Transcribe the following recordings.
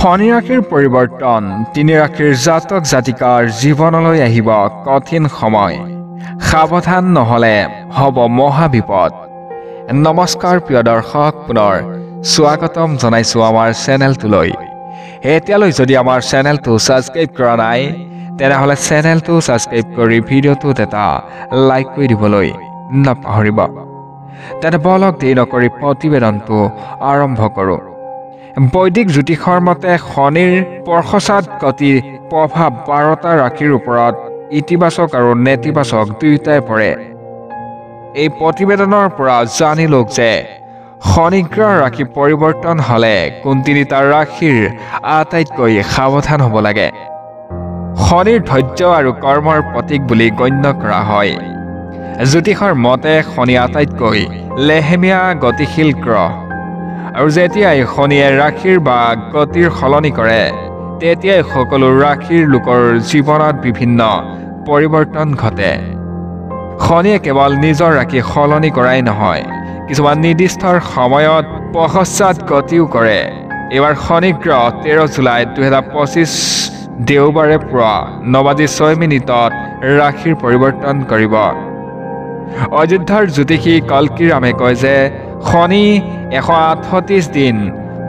শনি ৰাশিৰ পৰিৱৰ্তন তিনি ৰাশিৰ জাতক জাতিকাৰ জীৱনলৈ আহিব কঠিন সময়। সাৱধান নহলে হ'ব মহা বিপদ। নমস্কাৰ প্ৰিয় দৰ্শক, পুনৰ স্বাগতম জনাইছো আমাৰ চেনেলটোলৈ। এতিয়ালৈ যদি আমাৰ চেনেলটো সাবস্ক্ৰাইব কৰা নাই তেনেহলে চেনেলটো সাবস্ক্ৰাইব কৰি ভিডিঅ'টোত এটা লাইক কৰি দিবলৈ নাপাহৰিব। তেনে বলক দেৰি নকৰি প্ৰতিবেদনটো আৰম্ভ কৰোঁ। বৈদিক জ্যোতিষৰ মতে শনিৰ পৰশচাত গতিৰ প্ৰভাৱ 12টা ৰাশিৰ ওপৰত ইতিবাচক আৰু নেতিবাচক দুয়োটাই পৰে। এই প্ৰতিবেদনৰ পৰা জানিলো যে শনিগ্ৰহ ৰাশি পৰিৱৰ্তন হলে কোন তিনিটা ৰাশিৰ আটাইতকৈ সাৱধান হ'ব লাগে। শনিৰ ধৈৰ্য আৰু কৰ্মৰ প্ৰতীক বুলি গণ্য কৰা হয়। জ্যোতিষৰ মতে শনি আটাইতকৈ লেহেমীয়া গতিশীল গ্ৰহ, আৰু যেতিয়াই শনিয়ে ৰাশিৰ বা গতিৰ সলনি কৰে তেতিয়াই সকলো ৰাশিৰ লোকৰ জীৱনত বিভিন্ন পৰিৱৰ্তন ঘটে। শনিয়ে কেৱল নিজৰ ৰাশি সলনি কৰাই নহয়, কিছুমান নিৰ্দিষ্ট সময়ত পশ্চাৎ গতিও কৰে। এইবাৰ শনি গ্ৰহ 13 জুলাই 2025 দেওবাৰে পুৱা 9:06 ৰাশিৰ পৰিৱৰ্তন কৰিব। অযোধ্যাৰ জ্যোতিষী কল্কিৰামে কয় যে শনি 138 দিন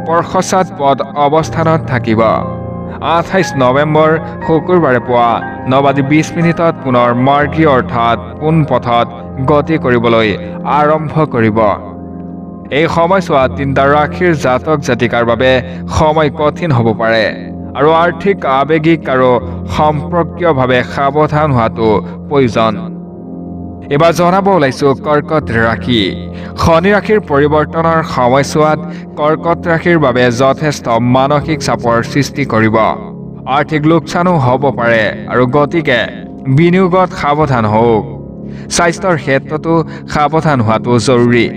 পশ্চাৎ পদ অৱস্থানত থাকিব। 28 নৱেম্বৰ শুকুৰবাৰে পুৱা 9:20 পুনৰ মাৰ্গী অৰ্থাৎ পোন পথত গতি কৰিবলৈ আৰম্ভ কৰিব। এই সময়ছোৱাত তিনিটা ৰাশিৰ জাতক জাতিকাৰ বাবে সময় কঠিন হ'ব পাৰে, আৰু আৰ্থিক, আৱেগিক আৰু সম্পৰ্কীয়ভাৱে সাৱধান হোৱাটো প্ৰয়োজন। এবাৰ জনাব ওলাইছো কৰ্কট ৰাশি। শনি ৰাশিৰ পৰিৱৰ্তনৰ সময়ছোৱাত কৰ্কট ৰাশিৰ বাবে যথেষ্ট মানসিক চাপৰ সৃষ্টি কৰিব। আৰ্থিক লোকচানো হ'ব পাৰে, আৰু গতিকে বিনিয়োগত সাৱধান হওক। স্বাস্থ্যৰ ক্ষেত্ৰতো সাৱধান হোৱাটো জৰুৰী।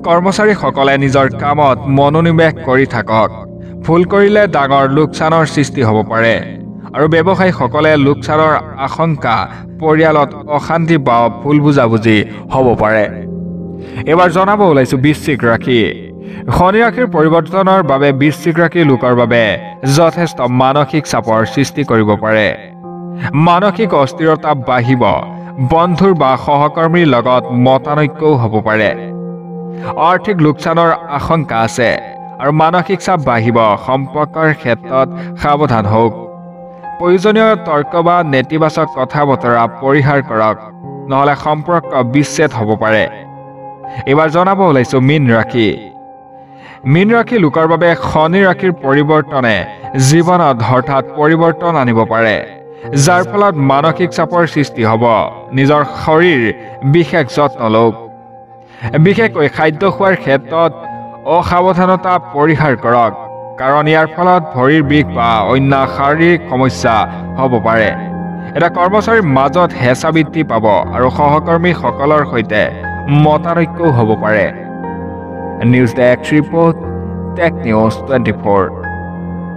কৰ্মচাৰীসকলে নিজৰ কামত মনোনিৱেশ কৰি থাকক। ভুল কৰিলে ডাঙৰ লোকচানৰ সৃষ্টি হ'ব পাৰে, আৰু ব্যৱসায়ীসকলে লোকচানৰ আশংকা, পৰিয়ালত অশান্তি বা ভুল বুজাবুজি হ'ব পাৰে। এবাৰ জনাব ওলাইছো বৃশ্চিক ৰাশি। শনি ৰাশিৰ পৰিৱৰ্তনৰ বাবে বৃশ্চিক ৰাশিৰ লোকৰ বাবে যথেষ্ট মানসিক চাপৰ সৃষ্টি কৰিব পাৰে। মানসিক অস্থিৰতা বাঢ়িব, বন্ধুৰ বা সহকৰ্মীৰ লগত মতানৈক্যও হ'ব পাৰে। আৰ্থিক লোকচানৰ আশংকা আছে, আৰু মানসিক চাপ বাঢ়িব। সম্পৰ্কৰ ক্ষেত্ৰত সাৱধান হওক। প্ৰয়োজনীয় তৰ্ক বা নেতিবাচক কথা বতৰা পৰিহাৰ কৰক, নহলে সম্পৰ্ক বিচ্ছেদ হ'ব পাৰে। এইবাৰ জনাব ওলাইছো মীন ৰাশি। মীন ৰাশি লোকৰ বাবে শনি ৰাশিৰ পৰিৱৰ্তনে জীৱনত হঠাৎ পৰিৱৰ্তন আনিব পাৰে, যাৰ ফলত মানসিক চাপৰ সৃষ্টি হ'ব। নিজৰ শৰীৰ বিশেষ যত্ন লওক। বিশেষকৈ খাদ্য খোৱাৰ ক্ষেত্ৰত অসাৱধানতা পৰিহাৰ কৰক, কাৰণ ইয়াৰ ফলত ভৰিৰ বিষ বা অন্য শাৰীৰিক সমস্যা হ'ব পাৰে। এটা কৰ্মচাৰীৰ মাজত হেঁচা বৃদ্ধি পাব, আৰু সহকৰ্মীসকলৰ সৈতে মতানৈক্যও হ'ব পাৰে। News desk report, tech news 24।